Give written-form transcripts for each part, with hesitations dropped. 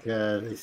And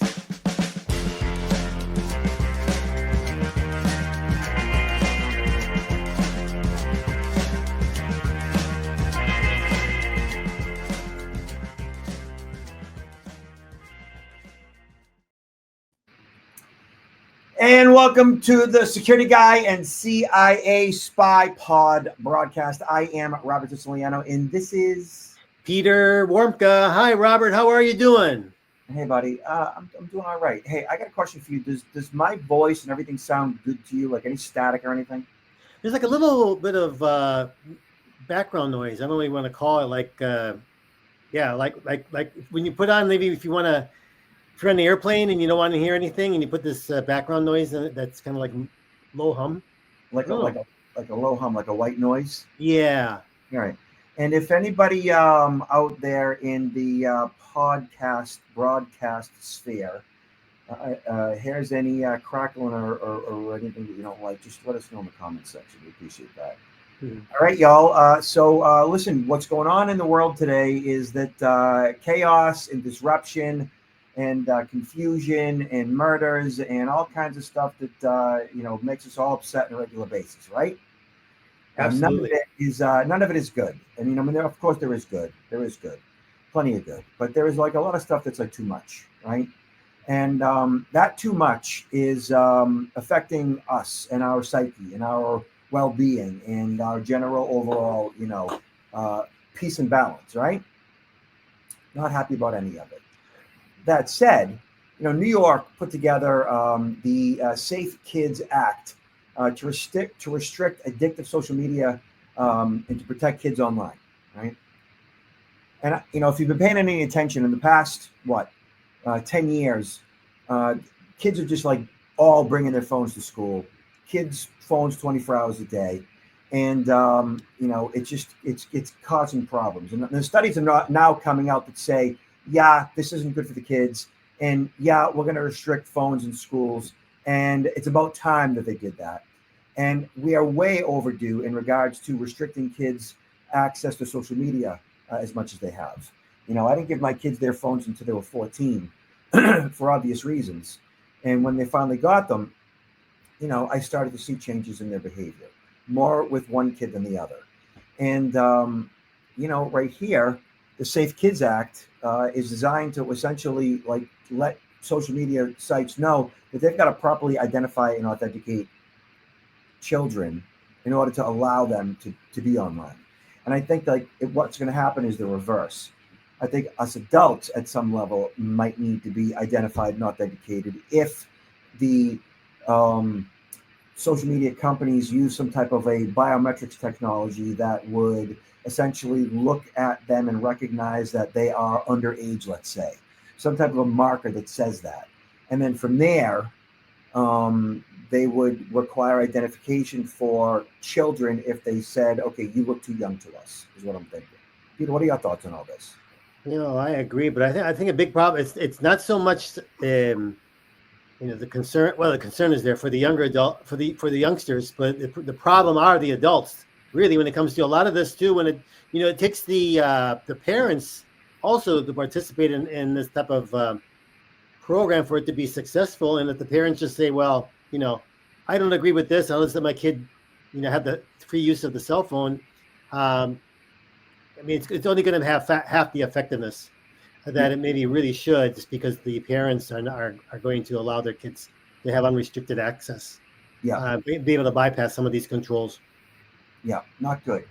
welcome to the Security Guy and CIA Spy Pod broadcast. I am Robert Siciliano, and this is Peter Warmka. Hi, Robert. How are you doing? Hey, buddy. I'm doing all right. Hey, I got a question for you. Does my voice and everything sound good to you? Like any static or anything? There's like a little bit of background noise. I don't really want to call it like when you put on, maybe if you want to. If you're on the airplane and you don't want to hear anything, and you put this background noise in it, that's kind of like low hum, like a low hum, like a white noise. Yeah. All right. And if anybody out there in the broadcast sphere here's any crackling or anything that you don't like, just let us know in the comments section. We appreciate that. Mm-hmm. All right, y'all. So listen, what's going on in the world today is that chaos and disruption and confusion and murders and all kinds of stuff that makes us all upset on a regular basis, right? Absolutely. None of it is good. I mean, of course there is good. There is good, plenty of good, but there is like a lot of stuff that's like too much, right? And that too much is affecting us and our psyche and our well-being and our general overall, peace and balance, right? Not happy about any of it. That said, New York put together the Safe Kids Act to restrict addictive social media and to protect kids online, right? And if you've been paying any attention in the past, 10 years, kids are just like all bringing their phones to school. Kids' phones 24 hours a day, and it's causing problems. And the studies are now coming out that say, yeah, this isn't good for the kids, and yeah, we're going to restrict phones in schools, and it's about time that they did that. And we are way overdue in regards to restricting kids' access to social media as much as they have. I didn't give my kids their phones until they were 14 for obvious reasons. And when they finally got them, I started to see changes in their behavior, more with one kid than the other. And, right here, the Safe Kids Act is designed to essentially let social media sites know that they've got to properly identify and authenticate children in order to allow them to be online. And I think what's going to happen is the reverse. I think us adults at some level might need to be identified and authenticated if the social media companies use some type of a biometrics technology that would essentially look at them and recognize that they are underage, let's say, some type of a marker that says that. And then from there, they would require identification for children if they said, okay, you look too young to us, is what I'm thinking. Peter, what are your thoughts on all this? I agree, but I think a big problem it's not so much the concern. Well, the concern is there for the younger adult, for the youngsters, but the problem are the adults. Really, when it comes to a lot of this too, when it takes the parents also to participate in this type of program for it to be successful, and if the parents just say, well, I don't agree with this, I'll just let my kid, have the free use of the cell phone. It's only going to have half the effectiveness that it maybe really should, just because the parents are going to allow their kids to have unrestricted access. Yeah, be able to bypass some of these controls. Yeah, not good.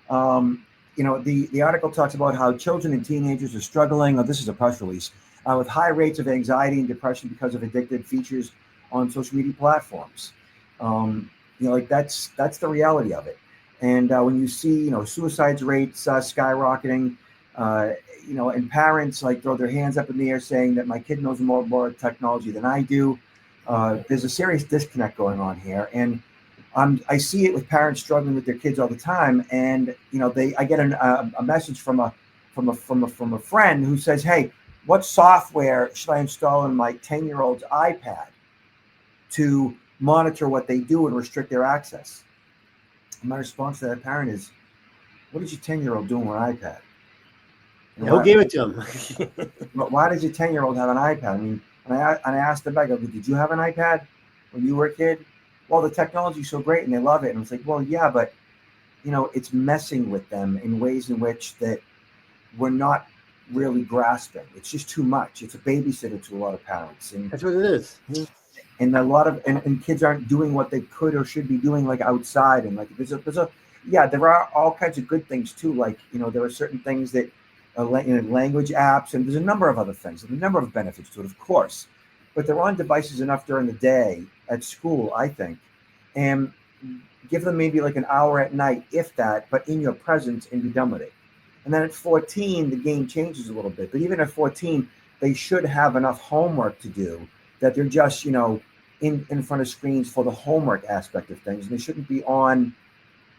The article talks about how children and teenagers are struggling. This is a press release with high rates of anxiety and depression because of addictive features on social media platforms. That's the reality of it. And when you see, suicide rates skyrocketing, and parents throw their hands up in the air saying that my kid knows more technology than I do, there's a serious disconnect going on here. And I see it with parents struggling with their kids all the time. And I get a message from a friend who says, "Hey, what software should I install on my 10-year-old's iPad to monitor what they do and restrict their access?" And my response to that parent is, what is your 10-year-old doing with an iPad? You Yeah, know, who gave it to him? why does your 10-year-old have an iPad? I mean, and I asked them back, I go, did you have an iPad when you were a kid? Well, the technology's so great and they love it. And it's like, well, yeah, but it's messing with them in ways in which that we're not really grasping. It's just too much. It's a babysitter to a lot of parents, and That's what it is. a lot of and kids aren't doing what they could or should be doing, like outside. And like there's a yeah, there are all kinds of good things too. Like there are certain things that language apps, and there's a number of other things, and a number of benefits to it, of course. But they're on devices enough during the day at school, I think, and give them maybe like an hour at night, if that, but in your presence, and be done with it. And then at 14, the game changes a little bit. But even at 14, they should have enough homework to do that they're just, in front of screens for the homework aspect of things. And they shouldn't be on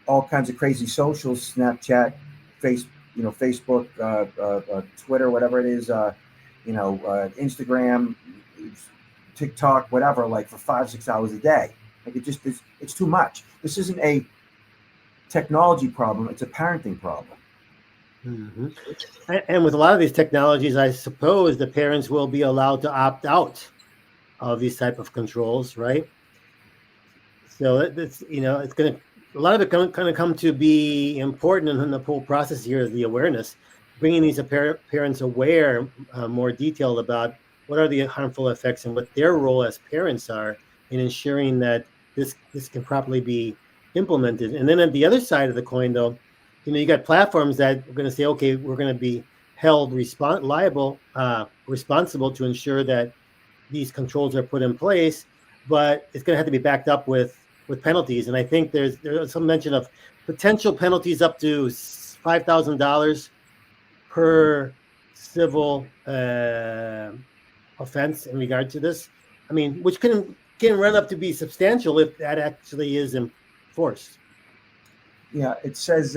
all kinds of crazy socials, Snapchat, Facebook, Twitter, whatever it is, Instagram, TikTok, whatever, like for 5-6 hours a day. Like it's too much. This isn't a technology problem. It's a parenting problem. Mm-hmm. And with a lot of these technologies, I suppose the parents will be allowed to opt out of these type of controls, right? So it's it's going to, a lot of it going to come to be important in the whole process here is the awareness, bringing these parents aware, more detailed about what are the harmful effects and what their role as parents are in ensuring that this can properly be implemented. And then at the other side of the coin, though, you got platforms that are going to say, okay, we're going to be held responsible to ensure that these controls are put in place, but it's going to have to be backed up with penalties. And I think there's some mention of potential penalties up to $5,000 per civil offense in regard to this. I mean, which can run up to be substantial if that actually is enforced. Yeah, it says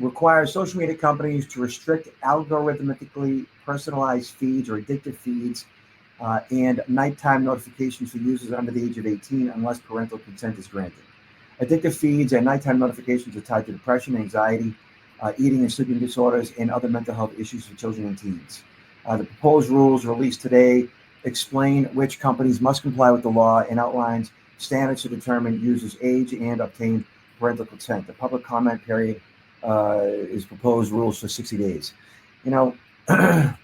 requires social media companies to restrict algorithmically personalized feeds or addictive feeds and nighttime notifications for users under the age of 18 unless parental consent is granted. Addictive feeds and nighttime notifications are tied to depression, anxiety, eating and sleeping disorders, and other mental health issues for children and teens. The proposed rules released today explain which companies must comply with the law and outlines standards to determine users' age and obtain parental consent. The public comment period is proposed rules for 60 days. I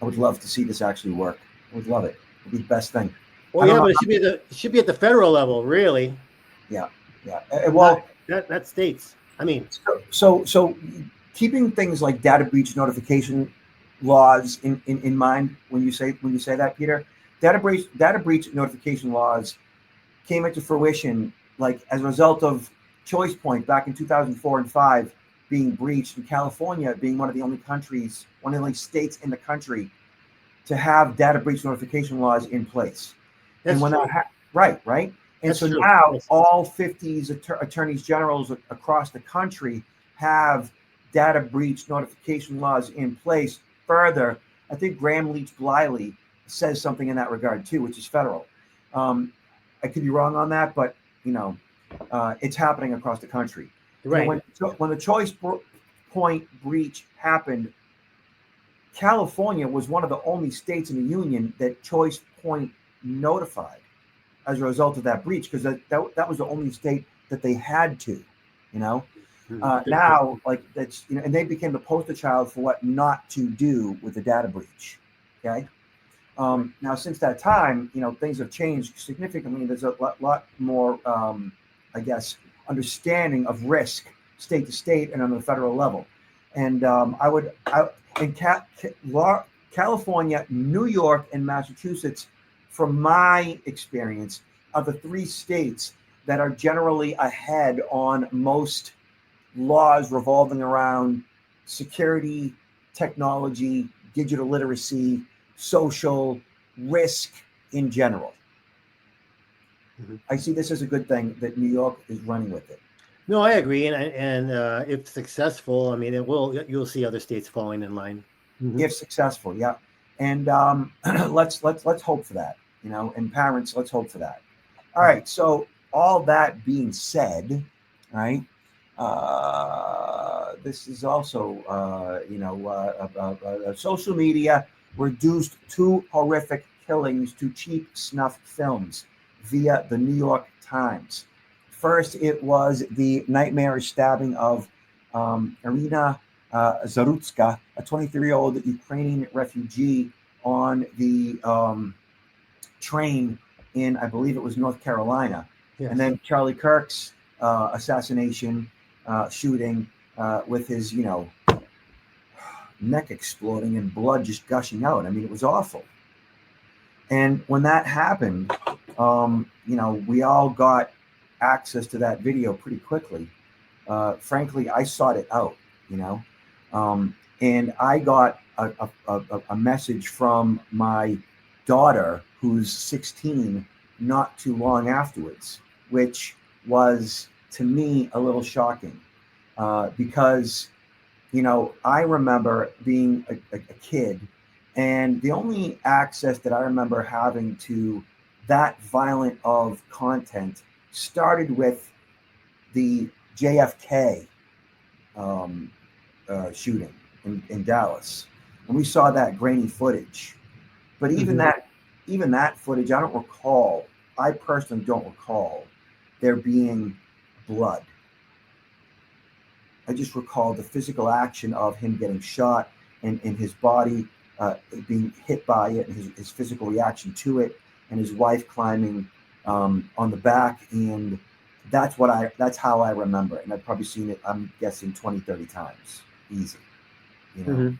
would love to see this actually work. I would love it. It would be the best thing. Well, yeah, but it should be at the federal level, really. Yeah. Well, that states. I mean, so keeping things like data breach notification laws in mind when you say that, Peter, data breach notification laws came into fruition like as a result of ChoicePoint back in 2004 and 5 being breached, and California being one of the only states in the country to have data breach notification laws in place. That's and when true. Right. And That's so true. now Yes. all 50 attorneys generals across the country have data breach notification laws in place. Further, I think Graham Leach Bliley says something in that regard too, which is federal. I could be wrong on that, but it's happening across the country. Right. When the ChoicePoint breach happened, California was one of the only states in the union that ChoicePoint notified as a result of that breach, because that was the only state that they had to, now, like that's, and they became the poster child for what not to do with the data breach. Okay. Now, since that time, things have changed significantly. There's a lot more, I guess, understanding of risk state to state and on the federal level. And California, New York, and Massachusetts, from my experience, are the 3 states that are generally ahead on most laws revolving around security, technology, digital literacy, social risk in general. Mm-hmm. I see this as a good thing that New York is running with it. No, I agree, and if successful, I mean, you'll see other states falling in line. Mm-hmm. If successful, yeah. And let's hope for that, and parents, let's hope for that. All right. So all that being said, right, This is also, social media reduced two horrific killings to cheap snuff films via the New York Times. First, it was the nightmarish stabbing of Irina Zarutska, a 23-year-old Ukrainian refugee on the train in, I believe it was North Carolina. Yes. And then Charlie Kirk's assassination shooting with his, neck exploding and blood just gushing out. I mean, it was awful. And when that happened, we all got access to that video pretty quickly. Frankly, I sought it out, and I got a message from my daughter, who's 16, not too long afterwards, which was to me a little shocking because, I remember being a kid, and the only access that I remember having to that violent of content started with the JFK shooting in Dallas, and we saw that grainy footage. But even that footage, I personally don't recall there being blood. I just recall the physical action of him getting shot and his body being hit by it, and his physical reaction to it, and his wife climbing on the back. And that's how I remember it. And I've probably seen it, I'm guessing 20, 30 times. Easy. And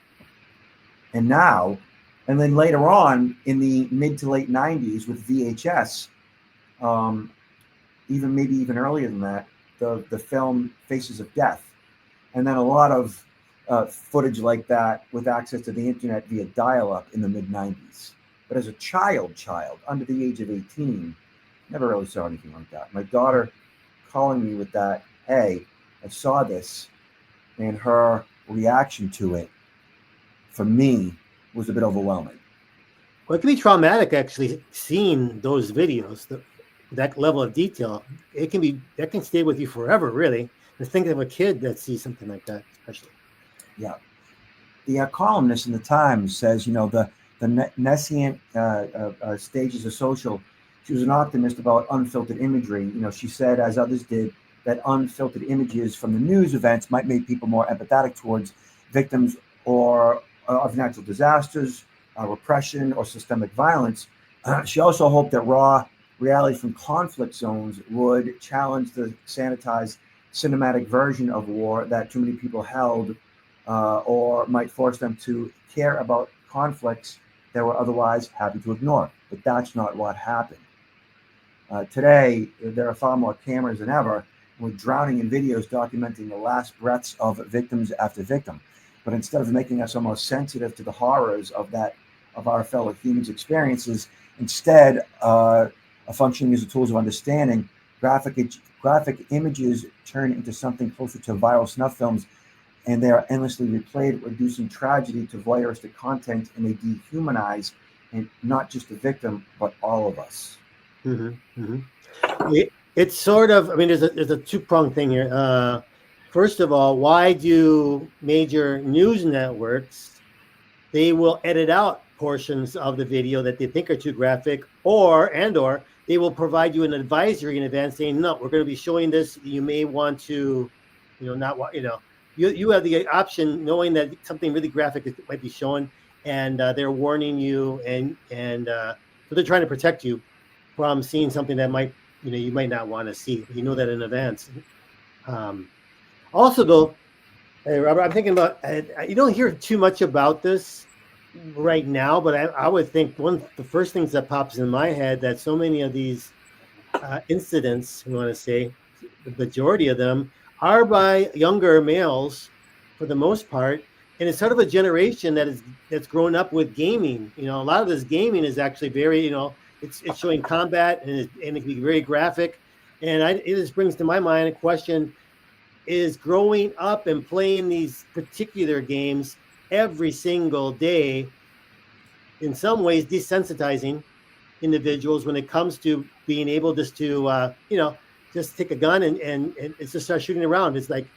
then later on in the mid to late 90s with VHS, even earlier than that, the film Faces of Death. And then a lot of footage like that with access to the internet via dial-up in the mid-90s. But as a child under the age of 18, never really saw anything like that. My daughter calling me with that, hey, I saw this, and her reaction to it, for me, was a bit overwhelming. Well, it can be traumatic actually seeing those videos, that level of detail. That can stay with you forever, really. And think of a kid that sees something like that, especially. Yeah. The columnist in the Times says, the nescient stages of social. She was an optimist about unfiltered imagery. She said, as others did, that unfiltered images from the news events might make people more empathetic towards victims of natural disasters, repression, or systemic violence. She also hoped that raw reality from conflict zones would challenge the sanitized cinematic version of war that too many people held, or might force them to care about conflicts they were otherwise happy to ignore. But that's not what happened. Today, there are far more cameras than ever. We're drowning in videos documenting the last breaths of victims after victim. But instead of making us almost sensitive to the horrors of our fellow humans' experiences, instead, functioning as tools of understanding, graphic images turn into something closer to viral snuff films, and they are endlessly replayed, reducing tragedy to voyeuristic content, and they dehumanize, and not just the victim, but all of us. It's sort of, there's a two-pronged thing here. First of all, why do major news networks, they will edit out portions of the video that they think are too graphic, or they will provide you an advisory in advance saying, no, we're going to be showing this. You may want to, not want, you have the option knowing that something really graphic might be shown, and they're warning you, and so they're trying to protect you from seeing something that might, you might not want to see. You know that in advance. Also, though, hey, Robert, I'm thinking about, you don't hear too much about this right now, but I would think one of the first things that pops in my head, that so many of these incidents, I want to say, the majority of them are by younger males for the most part, and it's sort of a generation that's grown up with gaming. A lot of this gaming is actually very, it's showing combat, and it can be very graphic, and it just brings to my mind a question: is growing up and playing these particular games every single day in some ways desensitizing individuals when it comes to being able just to just take a gun and it's just start shooting around. It's like,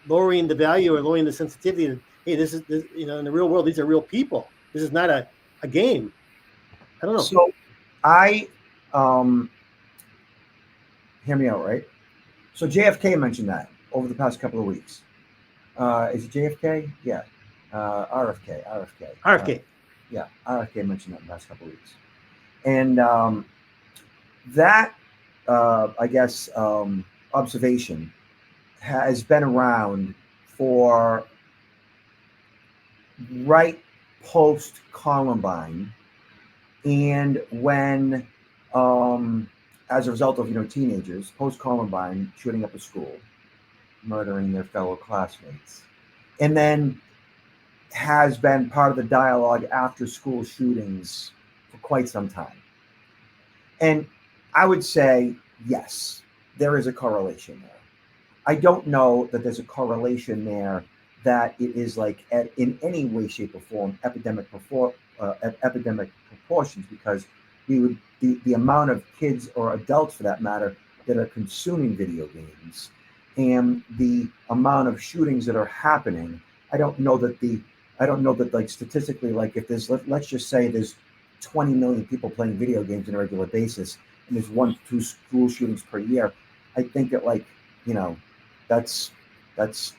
lowering the value or lowering the sensitivity. And, hey, this is in the real world, these are real people. This is not a game. I don't know. So I hear me out, right? So JFK mentioned that over the past couple of weeks. Is it JFK? Yeah. RFK. RFK. Yeah, RFK mentioned that in the past couple of weeks. And that, I guess, observation has been around for right post Columbine, and when, as a result of teenagers post Columbine shooting up a school, murdering their fellow classmates, and then has been part of the dialogue after school shootings for quite some time. And I would say, yes, there is a correlation there. I don't know that there's a correlation there that it is like in any way, shape, or form epidemic proportions, because the amount of kids or adults, for that matter, that are consuming video games and the amount of shootings that are happening, I don't know that like statistically, like if there's, let's just say there's 20 million people playing video games on a regular basis and there's 1-2 school shootings per year, I think that that's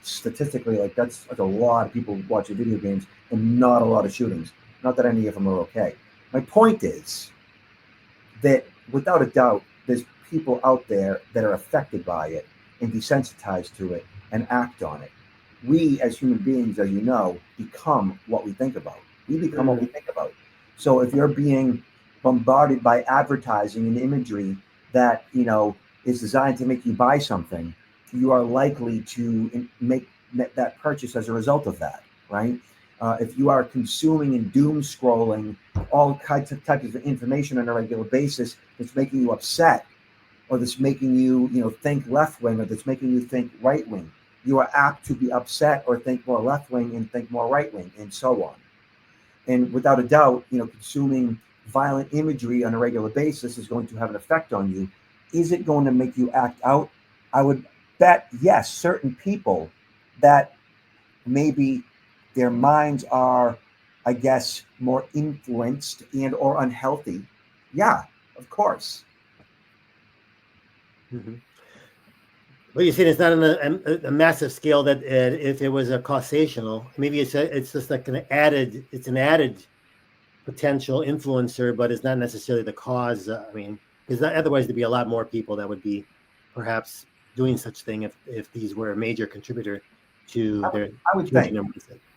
statistically, like that's a lot of people watching video games and not a lot of shootings. Not that any of them are okay. My point is that without a doubt, there's people out there that are affected by it and desensitized to it and act on it. We as human beings, as you know, become what we think about. We become what we think about. So if you're being bombarded by advertising and imagery that, is designed to make you buy something, you are likely to make that purchase as a result of that, right? If you are consuming and doom scrolling all types of information on a regular basis that's making you upset, or that's making you, think left wing, or that's making you think right wing, you are apt to be upset or think more left wing and think more right wing, and so on. And without a doubt, consuming violent imagery on a regular basis is going to have an effect on you. Is it going to make you act out? I would bet yes. Certain people that maybe their minds are, I guess, more influenced and or unhealthy. Yeah, of course. Mm-hmm. But you saying it's not on a massive scale, that if it was a causational, maybe it's just like an added potential influencer, but it's not necessarily the cause. Because otherwise there'd be a lot more people that would be perhaps doing such thing if these were a major contributor to their. I would think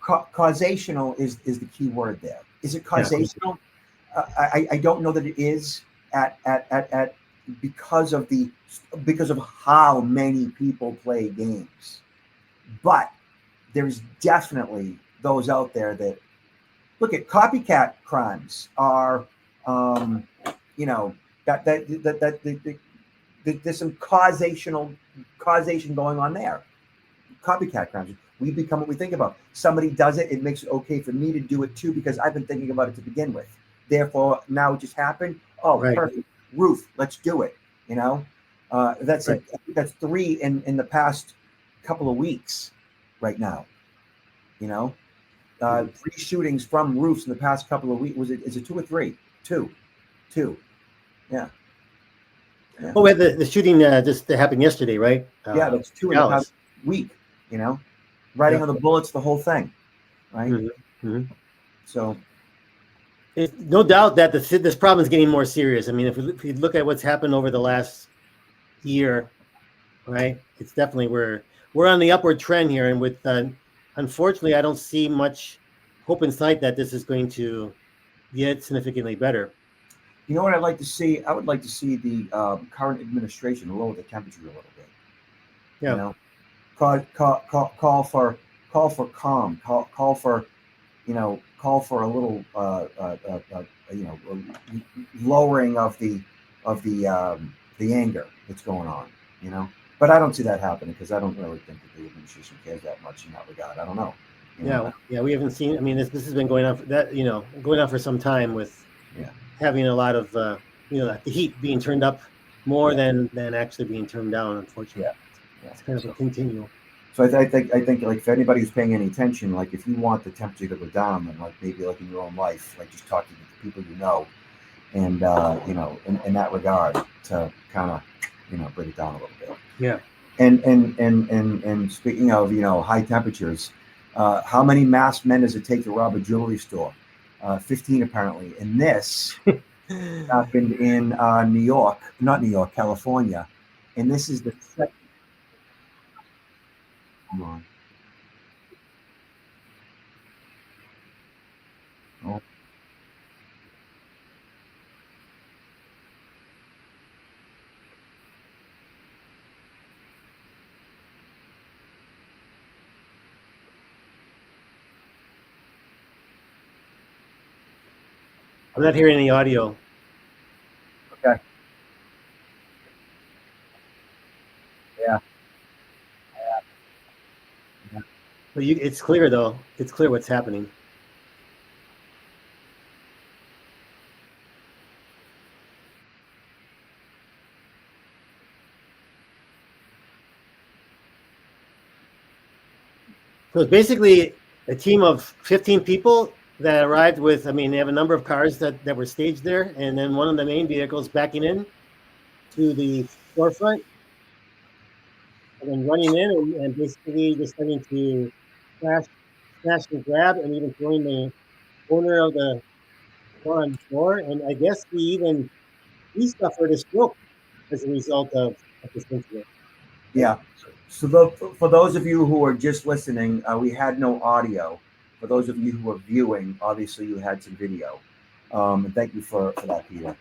causational is the key word there. Is it causational? Yeah. I don't know that it is at because of how many people play games, but there's definitely those out there that look at copycat crimes are, there's some causation going on there. Copycat crimes. We become what we think about. Somebody does it, it makes it okay for me to do it too, because I've been thinking about it to begin with. Therefore, now it just happened. Oh, right. Perfect. Ruth, let's do it. That's right. That's 3 in the past couple of weeks right now. 3 shootings from roofs in the past couple of weeks. Is it 2 or 3? 2. Yeah. Oh, we had the shooting just happened yesterday, right? Yeah, that's 2 in the past week. Writing on the bullets, the whole thing, right? Mm-hmm. Mm-hmm. So, no doubt that this problem is getting more serious. If we look at what's happened over the last year, right? It's definitely we're on the upward trend here, and with unfortunately, I don't see much hope in sight that this is going to get significantly better. You know what I'd like to see? I would like to see the current administration lower the temperature a little bit. Yeah. Call for calm. Call for a little lowering of the anger that's going on. But I don't see that happening, because I don't really think that the administration cares that much in that regard. I don't know. Yeah, we haven't seen. This has been going on for some time, with having a lot of the heat being turned up more than actually being turned down. Unfortunately, Yeah. it's kind of a continual. So I think like if anybody's paying any attention, like if you want the temperature to go down, then like maybe like in your own life, like just talk to the people you know, and in that regard to kind of bring it down a little bit. Yeah. And speaking of high temperatures, how many masked men does it take to rob a jewelry store? 15 apparently. And this happened in California, and this is the second. Come on. Oh. I'm not hearing any audio. Okay. Yeah. But it's clear though. It's clear what's happening. So it's basically a team of 15 people that arrived with, I mean, they have a number of cars that were staged there, and then one of the main vehicles backing in to the storefront, and then running in and basically just starting to smash and grab, and even throwing the owner of the store on the floor. And I guess he suffered a stroke as a result of this incident. Yeah. So for those of you who are just listening, we had no audio. For those of you who are viewing, obviously you had some video. And thank you for that, Peter.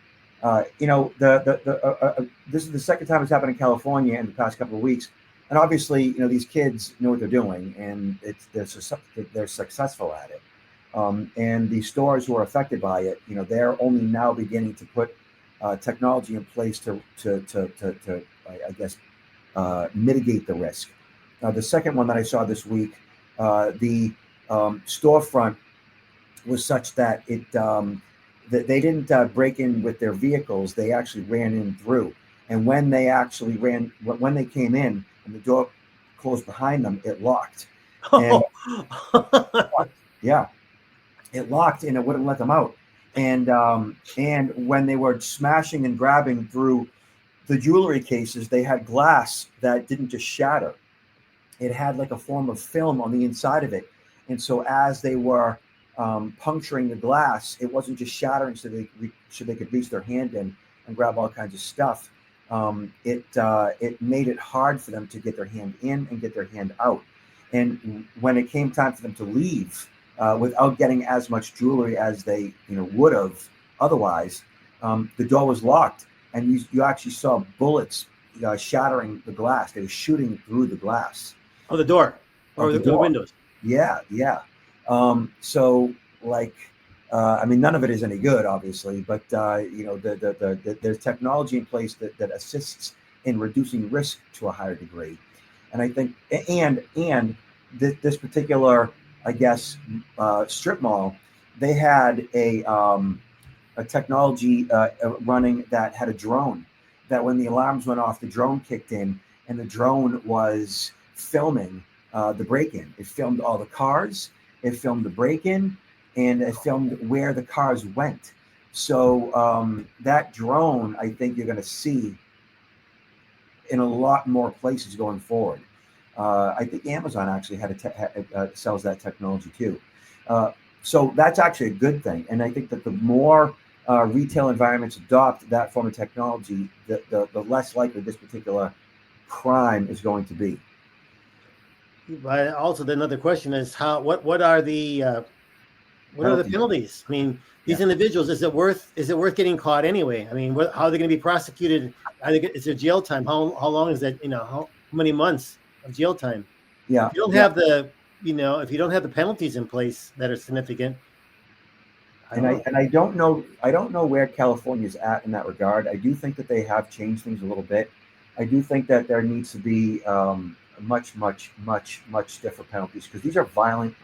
This is the second time it's happened in California in the past couple of weeks, and obviously these kids know what they're doing, and they're successful at it. And the stores who are affected by it, they're only now beginning to put technology in place to I guess mitigate the risk. The second one that I saw this week, the storefront was such that that they didn't break in with their vehicles; they actually ran in through. And when they came in and the door closed behind them, it locked. And yeah, it locked and it wouldn't let them out. And when they were smashing and grabbing through the jewelry cases, they had glass that didn't just shatter. It had like a form of film on the inside of it. And so as they were puncturing the glass, it wasn't just shattering so they could reach their hand in and grab all kinds of stuff. It made it hard for them to get their hand in and get their hand out. And when it came time for them to leave without getting as much jewelry as they would have otherwise, the door was locked. And you actually saw bullets shattering the glass. They were shooting through the glass. Oh, the door or the windows. Yeah. So like, I mean, none of it is any good, obviously, but there's technology in place that assists in reducing risk to a higher degree. And I think, and this particular, I guess, strip mall, they had a technology running that had a drone, that when the alarms went off, the drone kicked in, and the drone was filming the break-in. It filmed all the cars, it filmed the break-in, and it filmed where the cars went. So that drone, I think you're going to see in a lot more places going forward. I think Amazon actually sells that technology too. So that's actually a good thing. And I think that the more retail environments adopt that form of technology, the less likely this particular crime is going to be. But also, the another question is what are the penalties? I mean, these individuals, is it worth getting caught anyway? I mean, how are they going to be prosecuted? Is there jail time? How long is that? How many months of jail time? Yeah. If you don't have if you don't have the penalties in place that are significant. I don't know where California is at in that regard. I do think that they have changed things a little bit. I do think that there needs to be much stiffer penalties, because these are violent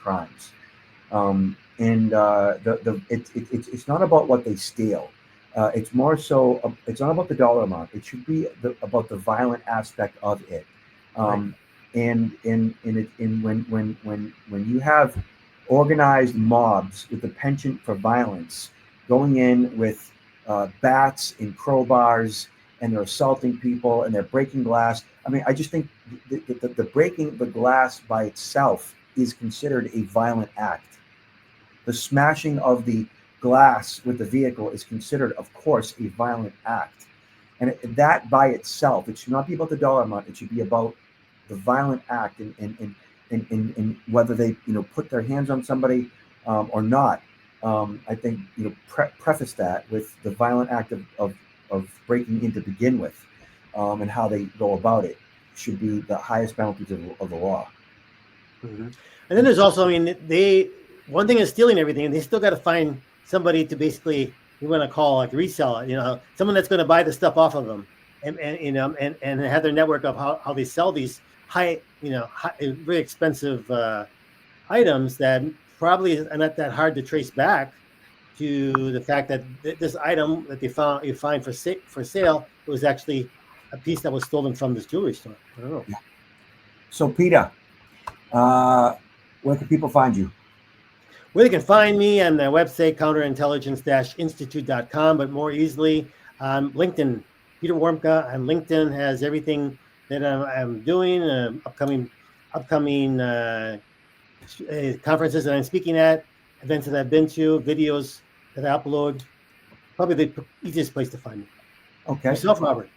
crimes. And it's not about what they steal. It's more so. It's not about the dollar amount. It should be about the violent aspect of it. Right. And when you have organized mobs with the penchant for violence, going in with bats and crowbars, and they're assaulting people and they're breaking glass. I mean, I just think the breaking the glass by itself is considered a violent act. The smashing of the glass with the vehicle is considered, of course, a violent act. And that by itself, it should not be about the dollar amount. It should be about the violent act and whether they put their hands on somebody or not. I think preface that with the violent act of breaking in to begin with, and how they go about it should be the highest boundaries of the law. Mm-hmm. And then there's also, I mean, one thing is stealing everything, and they still got to find somebody to basically, you want to call like resell it, someone that's going to buy the stuff off of them, and have their network of how they sell these high, very expensive items that probably are not that hard to trace back to the fact that this item that you find for sale, it was actually a piece that was stolen from this jewelry store. I don't know. Yeah. So Peter, where can people find you? Where they can find me on the website, counterintelligence-institute.com, but more easily on LinkedIn. Peter Warmka on LinkedIn has everything that I'm doing, upcoming conferences that I'm speaking at, events that I've been to, videos that I upload. Probably the easiest place to find me. Okay. Yourself, Robert.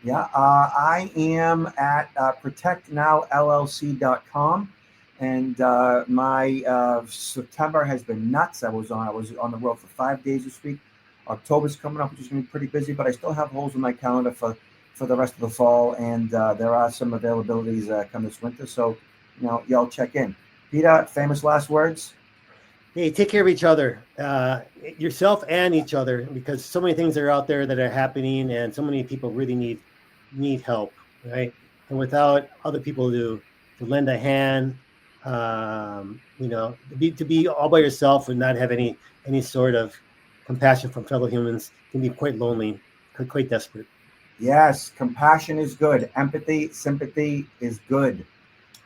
Yeah, I am at protectnowllc.com, and my September has been nuts. I was on the road for 5 days this week. October's coming up, which is going to be pretty busy, but I still have holes in my calendar for the rest of the fall, and there are some availabilities come this winter. So, y'all check in. Peter, famous last words. Hey, take care of each other, yourself and each other, because so many things are out there that are happening, and so many people really need help, right? And without other people to lend a hand, to be all by yourself and not have any sort of compassion from fellow humans can be quite lonely, quite desperate. Yes, compassion is good. Empathy, sympathy is good.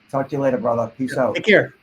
Talk to you later, brother. Peace out. Take care.